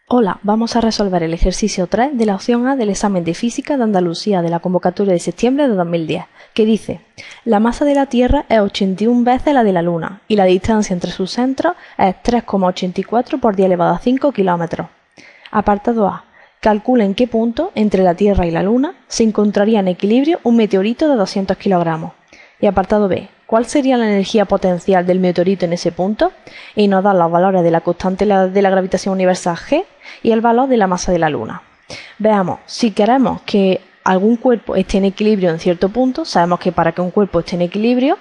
Hola, vamos a resolver el ejercicio 3 de la opción A del examen de Física de Andalucía de la convocatoria de septiembre de 2010, que dice: la masa de la Tierra es 81 veces la de la Luna y la distancia entre sus centros es 3,84 por 10 elevado a 5 kilómetros. Apartado A. Calcula en qué punto entre la Tierra y la Luna se encontraría en equilibrio un meteorito de 200 kilogramos. Y apartado B. ¿Cuál sería la energía potencial del meteorito en ese punto? Y nos dan los valores de la constante de la gravitación universal G y el valor de la masa de la Luna. Veamos, si queremos que algún cuerpo esté en equilibrio en cierto punto, sabemos que para que un cuerpo esté en equilibrio,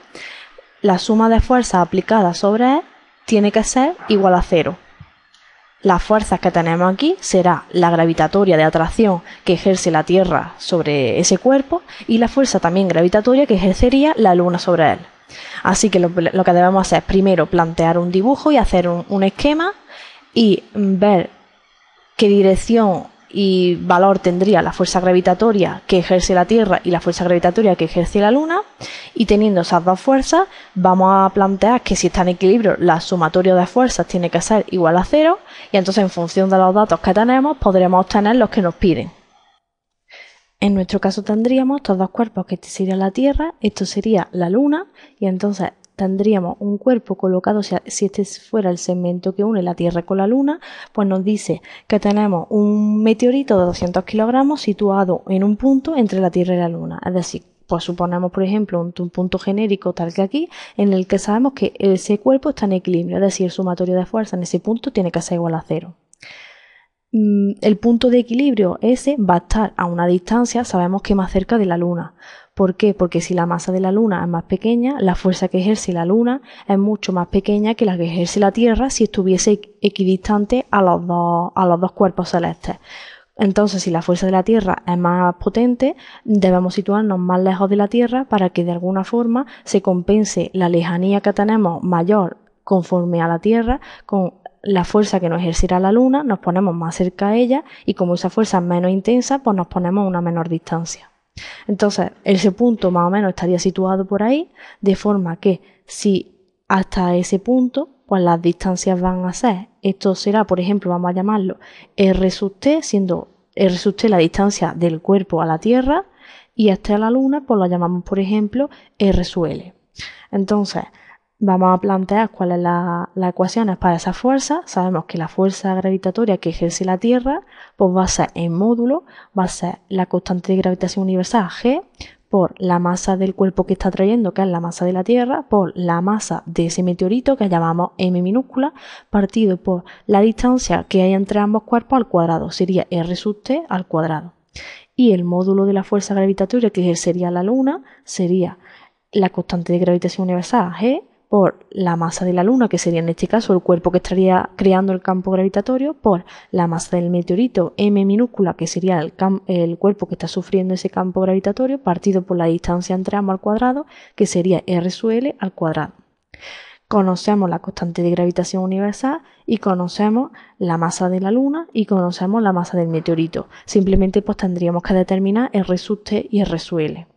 la suma de fuerzas aplicadas sobre él tiene que ser igual a 0. Las fuerzas que tenemos aquí será la gravitatoria de atracción que ejerce la Tierra sobre ese cuerpo y la fuerza también gravitatoria que ejercería la Luna sobre él. Así que lo que debemos hacer es primero plantear un dibujo y hacer un esquema y ver qué dirección y valor tendría la fuerza gravitatoria que ejerce la Tierra y la fuerza gravitatoria que ejerce la Luna, y teniendo esas dos fuerzas vamos a plantear que si está en equilibrio la sumatoria de fuerzas tiene que ser igual a 0, y entonces en función de los datos que tenemos podremos obtener los que nos piden. En nuestro caso tendríamos estos dos cuerpos, que este sería la Tierra, esto sería la Luna, y entonces tendríamos un cuerpo colocado, si este fuera el segmento que une la Tierra con la Luna, pues nos dice que tenemos un meteorito de 200 kilogramos situado en un punto entre la Tierra y la Luna. Es decir, pues suponemos, por ejemplo, un punto genérico tal que aquí, en el que sabemos que ese cuerpo está en equilibrio, es decir, el sumatorio de fuerza en ese punto tiene que ser igual a 0. El punto de equilibrio ese va a estar a una distancia, sabemos que más cerca de la Luna. ¿Por qué? Porque si la masa de la Luna es más pequeña, la fuerza que ejerce la Luna es mucho más pequeña que la que ejerce la Tierra si estuviese equidistante a los dos cuerpos celestes. Entonces, si la fuerza de la Tierra es más potente, debemos situarnos más lejos de la Tierra para que de alguna forma se compense la lejanía que tenemos mayor conforme a la Tierra con la fuerza que nos ejercerá la Luna. Nos ponemos más cerca a ella y como esa fuerza es menos intensa, pues nos ponemos a una menor distancia. Entonces, ese punto más o menos estaría situado por ahí, de forma que si hasta ese punto, pues las distancias van a ser, esto será, por ejemplo, vamos a llamarlo R sub t, siendo R sub t la distancia del cuerpo a la Tierra, y este a la Luna, pues lo llamamos, por ejemplo, R sub L. Entonces, vamos a plantear cuáles son las ecuaciones para esa fuerza. Sabemos que la fuerza gravitatoria que ejerce la Tierra pues va a ser en módulo, va a ser la constante de gravitación universal G por la masa del cuerpo que está trayendo, que es la masa de la Tierra, por la masa de ese meteorito que llamamos m minúscula, partido por la distancia que hay entre ambos cuerpos al cuadrado, sería R sub t al cuadrado. Y el módulo de la fuerza gravitatoria que ejercería la Luna sería la constante de gravitación universal G por la masa de la Luna, que sería en este caso el cuerpo que estaría creando el campo gravitatorio, por la masa del meteorito m minúscula, que sería el cuerpo que está sufriendo ese campo gravitatorio, partido por la distancia entre ambos al cuadrado, que sería R sub L al cuadrado. Conocemos la constante de gravitación universal y conocemos la masa de la Luna y conocemos la masa del meteorito. Simplemente pues tendríamos que determinar R sub t y R sub L.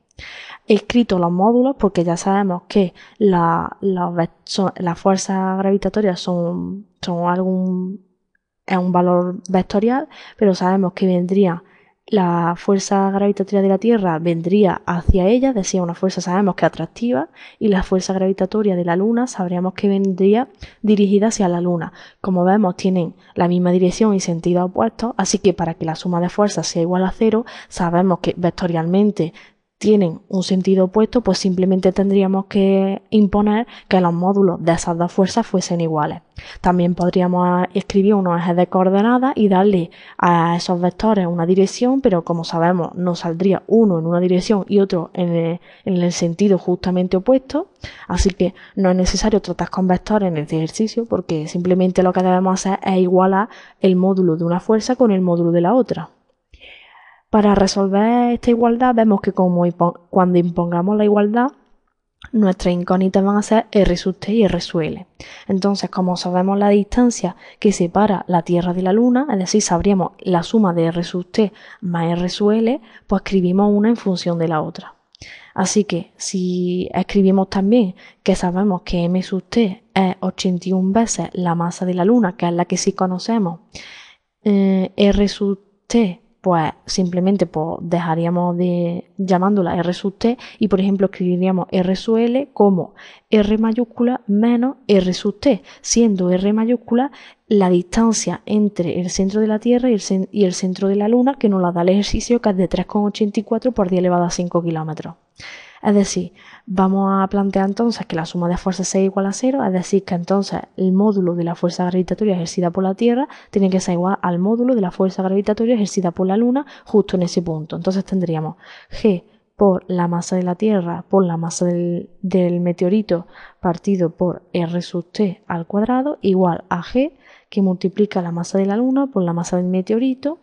He escrito los módulos porque ya sabemos que las fuerzas gravitatorias es un valor vectorial, pero sabemos que vendría la fuerza gravitatoria de la Tierra vendría hacia ella, es decir, una fuerza sabemos que atractiva, y la fuerza gravitatoria de la Luna sabríamos que vendría dirigida hacia la Luna. Como vemos, tienen la misma dirección y sentido opuesto, así que para que la suma de fuerzas sea igual a 0, sabemos que vectorialmente tienen un sentido opuesto, pues simplemente tendríamos que imponer que los módulos de esas dos fuerzas fuesen iguales. También podríamos escribir unos ejes de coordenadas y darle a esos vectores una dirección, pero como sabemos nos saldría uno en una dirección y otro en el sentido justamente opuesto, así que no es necesario tratar con vectores en este ejercicio, porque simplemente lo que debemos hacer es igualar el módulo de una fuerza con el módulo de la otra. Para resolver esta igualdad vemos que cuando impongamos la igualdad, nuestras incógnitas van a ser R sub t y R sub L. Entonces, como sabemos la distancia que separa la Tierra de la Luna, es decir, sabríamos la suma de R sub t más R sub L, pues escribimos una en función de la otra. Así que si escribimos también que sabemos que m sub t es 81 veces la masa de la Luna, que es la que sí conocemos, R sub t, pues simplemente pues, dejaríamos de llamándola R sub t y por ejemplo escribiríamos R sub L como R mayúscula menos R sub t, siendo R mayúscula la distancia entre el centro de la Tierra y el centro de la Luna, que nos la da el ejercicio, que es de 3,84 por 10 elevado a 5 kilómetros. Es decir, vamos a plantear entonces que la suma de fuerzas sea igual a 0, es decir, que entonces el módulo de la fuerza gravitatoria ejercida por la Tierra tiene que ser igual al módulo de la fuerza gravitatoria ejercida por la Luna justo en ese punto. Entonces tendríamos G por la masa de la Tierra por la masa del meteorito partido por R sub t al cuadrado igual a G, que multiplica la masa de la Luna por la masa del meteorito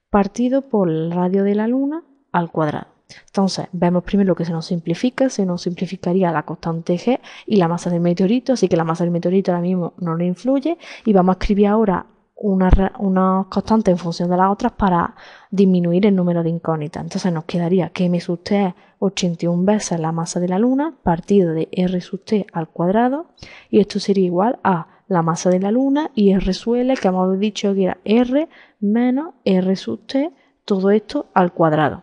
partido por el radio de la Luna al cuadrado. Entonces, vemos primero que se nos simplificaría la constante G y la masa del meteorito, así que la masa del meteorito ahora mismo no le influye y vamos a escribir ahora una constante en función de las otras para disminuir el número de incógnitas. Entonces nos quedaría que m sub t es 81 veces la masa de la Luna partido de r sub t al cuadrado y esto sería igual a la masa de la Luna y r sub L, que hemos dicho que era r menos r sub t, todo esto al cuadrado.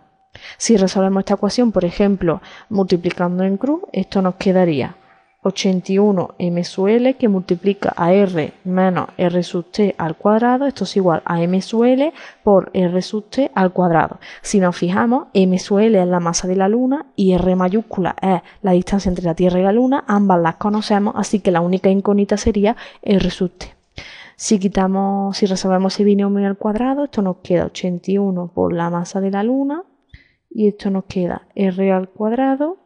Si resolvemos esta ecuación, por ejemplo, multiplicando en cruz, esto nos quedaría 81 m sub L, que multiplica a r menos r sub t al cuadrado. Esto es igual a m sub L por r sub t al cuadrado. Si nos fijamos, m sub L es la masa de la Luna y r mayúscula es la distancia entre la Tierra y la Luna. Ambas las conocemos, así que la única incógnita sería r sub t. Si resolvemos ese binomio al cuadrado, esto nos queda 81 por la masa de la Luna y esto nos queda r al cuadrado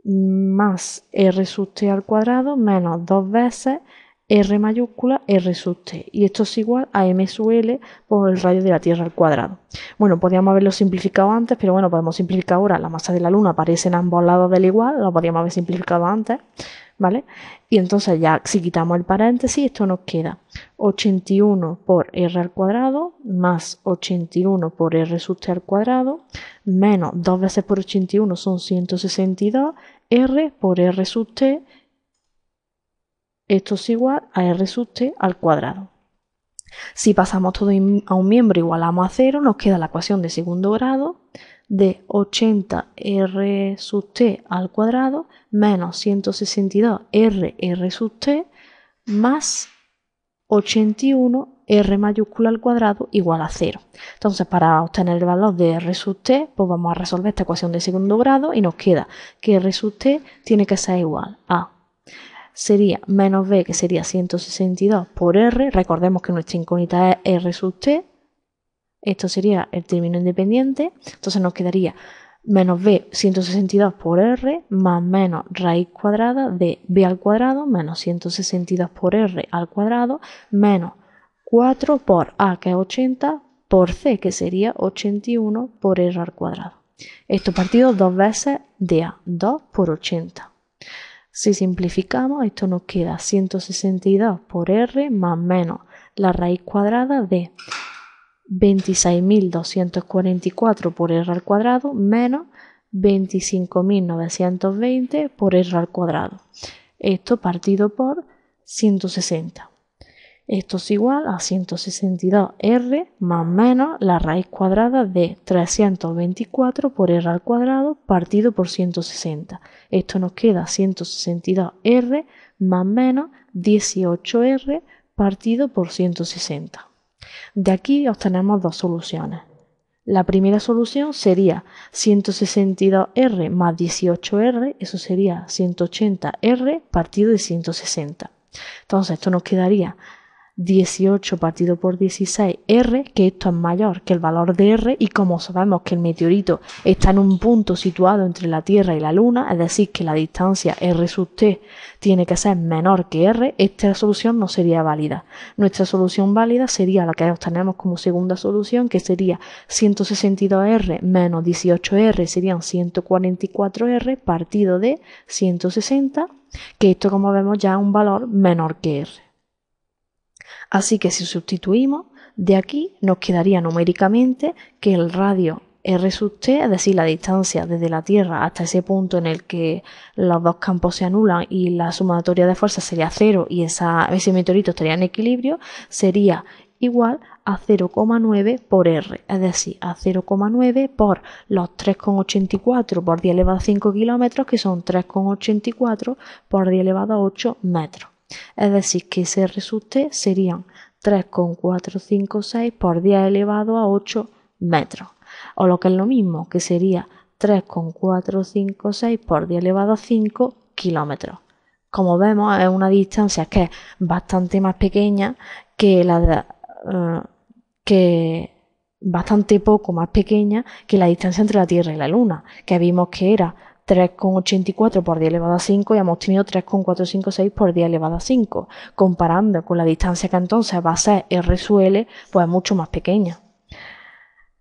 más r sub t al cuadrado menos 2 veces r mayúscula r sub t, y esto es igual a m sub L por el radio de la Tierra al cuadrado. Bueno, podríamos haberlo simplificado antes, pero bueno, podemos simplificar ahora. La masa de la Luna aparece en ambos lados del igual, lo podríamos haber simplificado antes, ¿vale? Y entonces ya si quitamos el paréntesis, esto nos queda 81 por r al cuadrado más 81 por r sub t al cuadrado menos 2 veces por 81 son 162 r por r sub t. Esto es igual a r sub t al cuadrado. Si pasamos todo a un miembro y igualamos a 0, nos queda la ecuación de segundo grado de 80 r sub t al cuadrado menos 162 r sub t más 81 r mayúscula al cuadrado igual a 0. Entonces, para obtener el valor de r sub t, pues vamos a resolver esta ecuación de segundo grado y nos queda que r sub t tiene que ser igual a sería menos b, que sería 162 por r. Recordemos que nuestra incógnita es r sub t. Esto sería el término independiente. Entonces nos quedaría menos b, 162 por r, más menos raíz cuadrada de b al cuadrado, menos 162 por r al cuadrado, menos 4 por a, que es 80, por c, que sería 81 por r al cuadrado. Esto partido dos veces de a, 2 por 80. Si simplificamos, esto nos queda 162 por r más menos la raíz cuadrada de 26.244 por r al cuadrado menos 25.920 por r al cuadrado. Esto partido por 160. Esto es igual a 162r más menos la raíz cuadrada de 324 por r al cuadrado partido por 160. Esto nos queda 162r más menos 18r partido por 160. De aquí obtenemos dos soluciones. La primera solución sería 162r más 18r, eso sería 180r partido de 160. Entonces esto nos quedaría 18 partido por 16r, que esto es mayor que el valor de r, y como sabemos que el meteorito está en un punto situado entre la Tierra y la Luna, es decir, que la distancia r sub t tiene que ser menor que r, esta solución no sería válida. Nuestra solución válida sería la que obtenemos como segunda solución, que sería 162r menos 18r, serían 144r partido de 160, que esto, como vemos, ya es un valor menor que r. Así que si sustituimos, de aquí nos quedaría numéricamente que el radio r sub t, es decir, la distancia desde la Tierra hasta ese punto en el que los dos campos se anulan y la sumatoria de fuerzas sería 0 y ese meteorito estaría en equilibrio, sería igual a 0,9 por r, es decir, a 0,9 por los 3,84 por 10 elevado a 5 kilómetros, que son 3,84 por 10 elevado a 8 metros. Es decir, que ese r sub t serían 3,456 por 10 elevado a 8 metros. O lo que es lo mismo, que sería 3,456 por 10 elevado a 5 kilómetros. Como vemos, es una distancia que es bastante más pequeña que bastante poco más pequeña que la distancia entre la Tierra y la Luna, que vimos que era 3,84 por 10 elevado a 5 y hemos tenido 3,456 por 10 elevado a 5. Comparando con la distancia que entonces va a ser r sub l, pues es mucho más pequeña.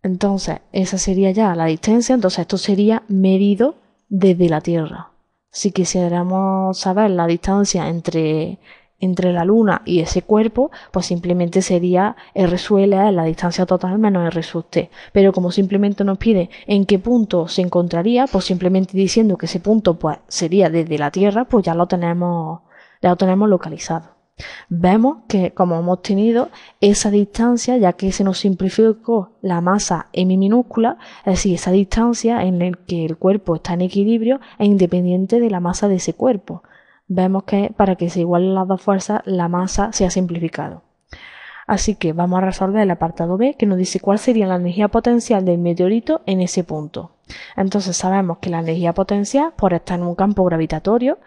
Entonces, esa sería ya la distancia. Entonces, esto sería medido desde la Tierra. Si quisiéramos saber la distancia entre la Luna y ese cuerpo, pues simplemente sería r sub l, la distancia total, menos r sub t. Pero como simplemente nos pide en qué punto se encontraría, pues simplemente diciendo que ese punto pues sería desde la Tierra, pues ya lo tenemos localizado. Vemos que como hemos tenido esa distancia, ya que se nos simplificó la masa m minúscula, es decir, esa distancia en la que el cuerpo está en equilibrio es independiente de la masa de ese cuerpo. Vemos que para que se igualen las dos fuerzas, la masa se ha simplificado. Así que vamos a resolver el apartado B, que nos dice cuál sería la energía potencial del meteorito en ese punto. Entonces sabemos que la energía potencial, por estar en un campo gravitatorio,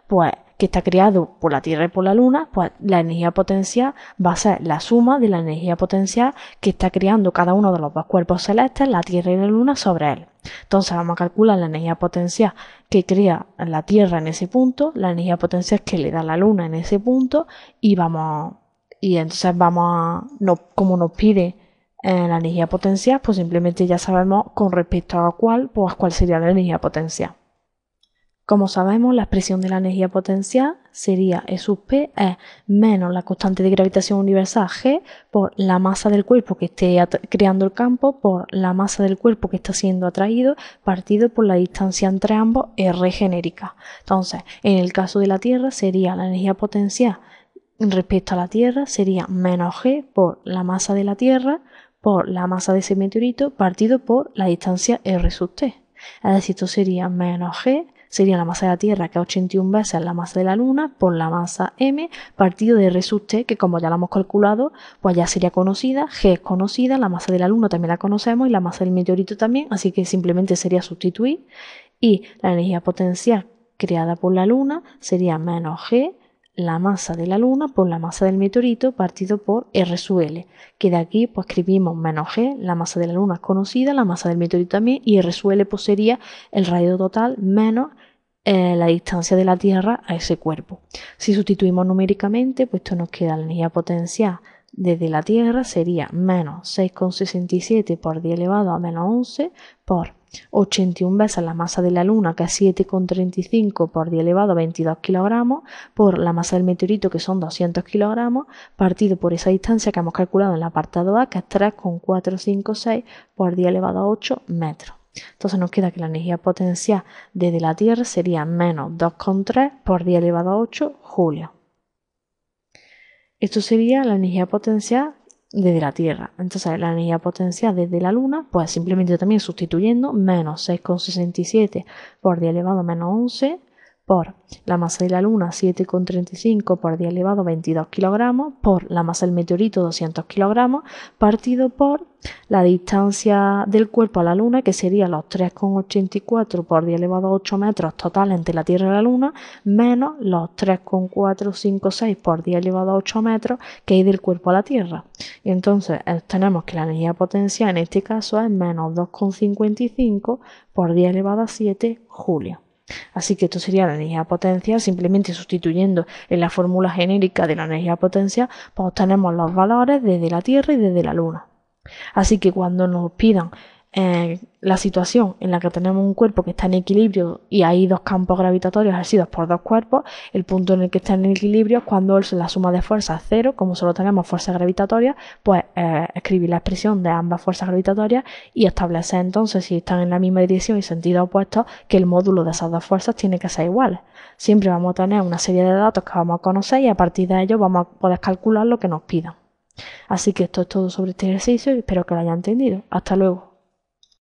pues que está creado por la Tierra y por la Luna, pues la energía potencial va a ser la suma de la energía potencial que está creando cada uno de los dos cuerpos celestes, la Tierra y la Luna, sobre él. Entonces vamos a calcular la energía potencial que crea la Tierra en ese punto, la energía potencial que le da la Luna en ese punto, y entonces como nos pide la energía potencial, pues simplemente ya sabemos con respecto a cuál sería la energía potencial. Como sabemos, la expresión de la energía potencial sería E sub P es menos la constante de gravitación universal G por la masa del cuerpo que esté creando el campo por la masa del cuerpo que está siendo atraído partido por la distancia entre ambos R genérica. Entonces, en el caso de la Tierra sería la energía potencial respecto a la Tierra sería menos G por la masa de la Tierra por la masa de ese meteorito partido por la distancia R sub T. Es decir, esto sería menos G, sería la masa de la Tierra, que es 81 veces la masa de la Luna, por la masa m, partido de r sub t, que como ya la hemos calculado, pues ya sería conocida, g es conocida, la masa de la Luna también la conocemos y la masa del meteorito también, así que simplemente sería sustituir, y la energía potencial creada por la Luna sería menos g, la masa de la Luna por la masa del meteorito partido por r sub l, que de aquí pues escribimos menos g, la masa de la Luna es conocida, la masa del meteorito también, y r sub l pues sería el radio total menos la distancia de la Tierra a ese cuerpo. Si sustituimos numéricamente, pues esto nos queda la energía potencial desde la Tierra sería menos 6,67 por 10 elevado a menos 11 por 81 veces la masa de la Luna, que es 7,35 por 10 elevado a 22 kilogramos, por la masa del meteorito, que son 200 kilogramos, partido por esa distancia que hemos calculado en el apartado A, que es 3,456 por 10 elevado a 8 metros. Entonces nos queda que la energía potencial desde la Tierra sería menos 2,3 por 10 elevado a 8 julios. Esto sería la energía potencial desde la Tierra. Entonces la energía potencial desde la Luna, pues simplemente también sustituyendo menos 6,67 por 10 elevado a menos 11 por la masa de la Luna 7,35 por 10 elevado a 22 kilogramos por la masa del meteorito 200 kilogramos partido por la distancia del cuerpo a la Luna, que sería los 3,84 por 10 elevado a 8 metros total entre la Tierra y la Luna, menos los 3,456 por 10 elevado a 8 metros que hay del cuerpo a la Tierra. Y entonces tenemos que la energía potencial en este caso es menos 2,55 por 10 elevado a 7 julios. Así que esto sería la energía potencial, simplemente sustituyendo en la fórmula genérica de la energía potencial, pues obtenemos los valores desde la Tierra y desde la Luna. Así que cuando nos pidan la situación en la que tenemos un cuerpo que está en equilibrio y hay dos campos gravitatorios ejercidos por dos cuerpos, el punto en el que está en equilibrio es cuando la suma de fuerzas es cero, como solo tenemos fuerzas gravitatorias, pues escribir la expresión de ambas fuerzas gravitatorias y establecer entonces, si están en la misma dirección y sentido opuesto, que el módulo de esas dos fuerzas tiene que ser igual. Siempre vamos a tener una serie de datos que vamos a conocer y a partir de ellos vamos a poder calcular lo que nos pidan. Así que esto es todo sobre este ejercicio y espero que lo hayan entendido. Hasta luego.